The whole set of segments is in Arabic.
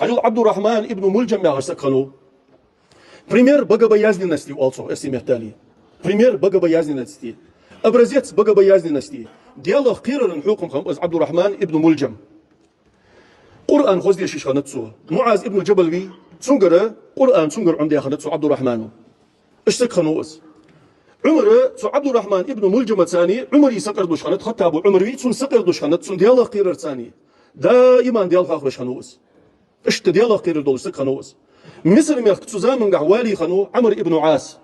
Hajul Abdurrahman ibn Muljam Yagasakano. Пример богобоязненности also, если мехтали. Пример богобоязненности. Образец богобоязненности. Диалог Кираран Хукумхам из Абдуррахман ибн Мульджам. Qur'an khozdi shishkhanatsu. Muaz ibn Jabalvi tsungara Qur'an tsungar umdi yakhanatsu Abdurrahmanu. Ishtak khanuus. Umar zu Abdurrahman ibn Muljam tsani Umar yisaqar dushkhanat khattabu Umarvi tsun saqar dushkhanat tsun dialog qirar tsani. Daiman dialog akhwash khanuus. Ishta dialog qirar dolusak khanuus. Misr merkt zusammen wali khanu Amr ibn As.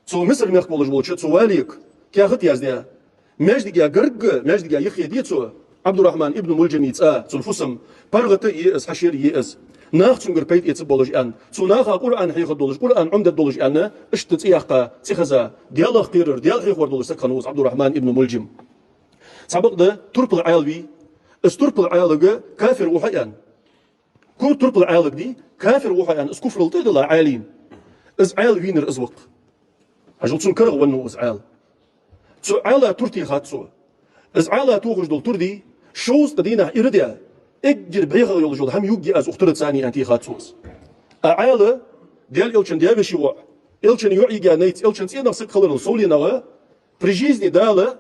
Zu Misr merkt bolj bolch zu walik. Kyagat yazdia. Majdiga garg majdiga yakhidi zu Abdurrahman ibn Muljam yitsa zu Fusam pargata is hashir is. Nach zum gerpeit jetzt bolj an. Zu nach Qur'an hiqad dolj Qur'an umdat dolj an. Ishtat iyaqa tsikhaza dialog qirar dialog hiqad dolusak khanuus Abdurrahman ibn Muljam. Sabaqda turpul ayalwi. Is turpul ayalga kafir wahayan. كل تربل عالق دي كافر وحيان اس كفر الطيد الله عالين از عال وينر ازوق اجل تسون كرغ ونو از عال تسو عالا ترتي خاتسو از عالا توغج دول تردي شوز تدينا ارديا اجر بيغل يولجول هم يوجي از اخترت ثاني انتي خاتسوس عالا ديال الچن ديابش يوع الچن يوعيغا نيت الچن سينا سقلر سولينا بريجيزني دالا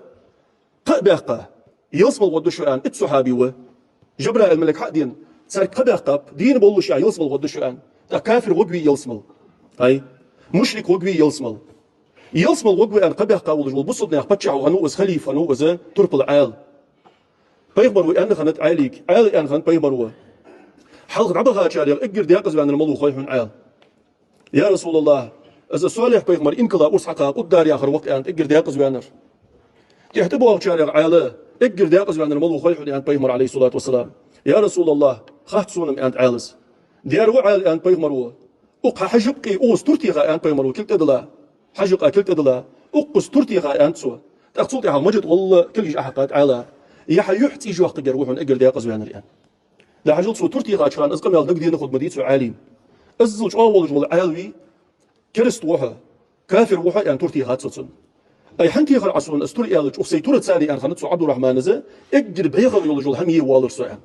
قبقه يصمل ودشو ان اتسحابي و جبرائيل الملك حدين صار قبقب دين بولوش يا يلسمل ودشو ان تا كافر وقوي يلسمل اي مشرك وقوي يلسمل يلسمل وقوي ان قبقه ولجول بصدنا يخبطش غنو از خليفه نو از تربل عال بيغبر وان خنت عاليك عال ان خن بيغبر حلق عبها شاري اجر دياقز بان الملو خويحن عال يا رسول الله از صالح بيغمر ان كلا اسحق قدار يا اخر وقت ان اجر دياقز بانر تحتبوا شاري عال اجر دياقز بان الملو خويحن ان بيغمر عليه الصلاه والسلام يا رسول الله خاط سونم أنت عالس ديار وعال أنت بيغمروا أق حجبقي أوس ترتيغا أنت بيغمروا كلت أدلا حجبقا كلت أدلا أقص ترتيغا أنت سو تقصد على مجد والله كل شيء أحقات على يحيحت يجوا وقت جروحون أجر دياقز بيان الآن لا حجل سو ترتيغا كان أزقم يال دقدي ناخذ مديت عالم أزلج أول جول عالوي كرست وها كافر وها أن ترتيغا تسن أي حنتي غير عصون أستور يالج وسيتورة ثاني أن خنت عبد الرحمن زه أجر بيغل يولجول هم يوالر سؤال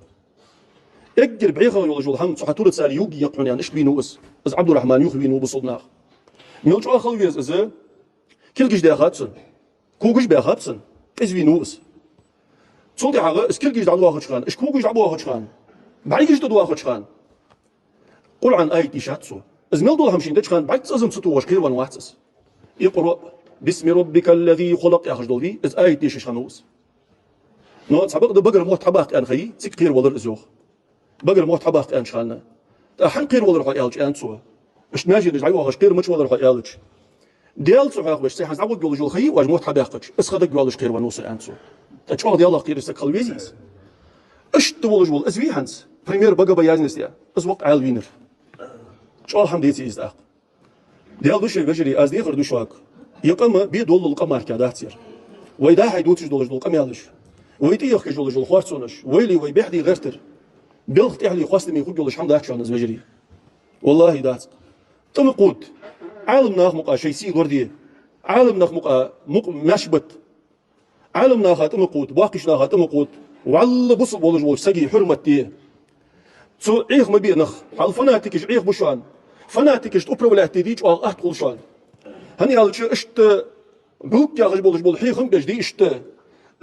اجر بيغل يولجول هم صحتورة ثاني يوجي يقون يعني إيش بينو از عبد الرحمن يخبينو بصدناخ ميلج آخر ويز إزه كل جيش ده خاتسن كوجش بيخاتسن إز بينو صوتي حاجة إز كل جيش دعوة آخر شخان إيش كوجش دعوة آخر شخان بعد جيش دعوة آخر شخان قل عن آية شاتسو إز ميل دول همشين ده شخان بعد أزم ستو وش كير وانواتس يقرأ باسم ربك الذي خلق يا خجدول دي إز آية ديش شخانوس نو سبق ده بقر موت حباق أن خي تك قير ولر إزوخ بقر موت حباق أن شخاننا حن قير ولر خي آلج أن سوا إش ناجي نجعوا غش قير مش ولر خي آلج ديال سو باش سي حنزعود جول جول خي واج موت حباقش إس خدك جولش قير ونوس أن سوا تشوف ديال الله قير يسكل ويزيس إش تولج جول إز وي هانس بريمير بقى بيازنس يا إز وقت عال وينر شو الحمد لله إز داق ديال دوش بجري أز دي خر دوشواك يقام بيدول القمر كذا تصير ويدا حيدوتش دول جول قميالش ويتي يخرج جول جول خوارتسونش ويلي ويبحدي غيرتر بيلخت يعني خواستم يخرج جول الحمد لله شو بجري والله دات تمقود عالم ناخ مقا شيء سي غردي عالم ناخ مقا مشبت عالم ناخ تمقود باقيش ناخ تمقود وعلى بص بولج بولج سقي حرمتي سو عيخ ما بينخ حال فناتكش عيخ بشان فناتكش تقبل ولا تديج او احتقل شان هني قال شو اشت بوك يا غجي بولج بول حيخم بجدي اشت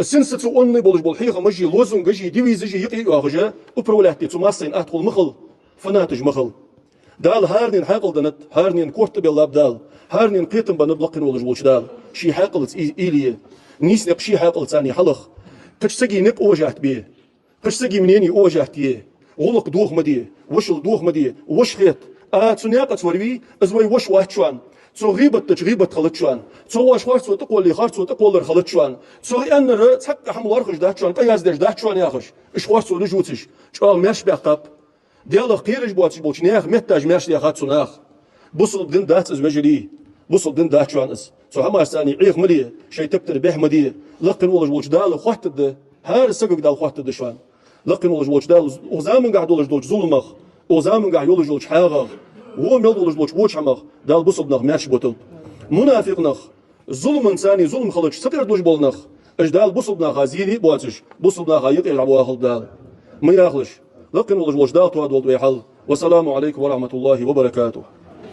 السنسة سؤالني بولج بول حيخم مجي لوزن جي ديفيز جي يقي يا غجا قبل ولا تدي ماسين احتقل مخل فناتج مخل دال هارنين حاقل دنت هارنين كورت باللاب دال هارنين قيتم بنبلقن ولج بولش دال شي حاقل إيليه نيس نق شي حاقل ثاني حلخ قش سقي نق اوجهت بيه قش سقي منيني اوجهت يه غلق دوخ مدي وشل دوخ مدي وش خيط تسنياقة توربي ازوي وش واحد شوان تسو غيبة خلط شوان تسو واش خارت سو تقول لي خارت سو تقول خلط شوان تسو ان ر تحق حمل ورخش دات شوان قياز دات شوان ياخش اش خارت سو رجوتش شال ماش بقاب ديال قيرج بواتش بوتش نياخ متاج ماش يا خات سناخ بوصل بدن دات از مجري بوصل بدن دات شوان اس سو هما ثاني عيق مدي شي تبتر به مدي لقن ولج بوتش دال خوات هار السقق دال خوات شوان لقن ولج بوتش دال وزامن قاعد ولج دوج ظلمخ وزامن قاعد يولج دوج حاغ هو ميل ولج بوتش ووتش حمخ دال بوصل نخ ماش بوتل منافق نخ ظلم ثاني ظلم خلج سقر دوج بولنخ اش دال بوصل نخ زيني بواتش بوصل نخ يقي يلعبوا اخل دال ما ياخلش لكن ولج دال تو دول ويحل والسلام عليكم ورحمة الله وبركاته.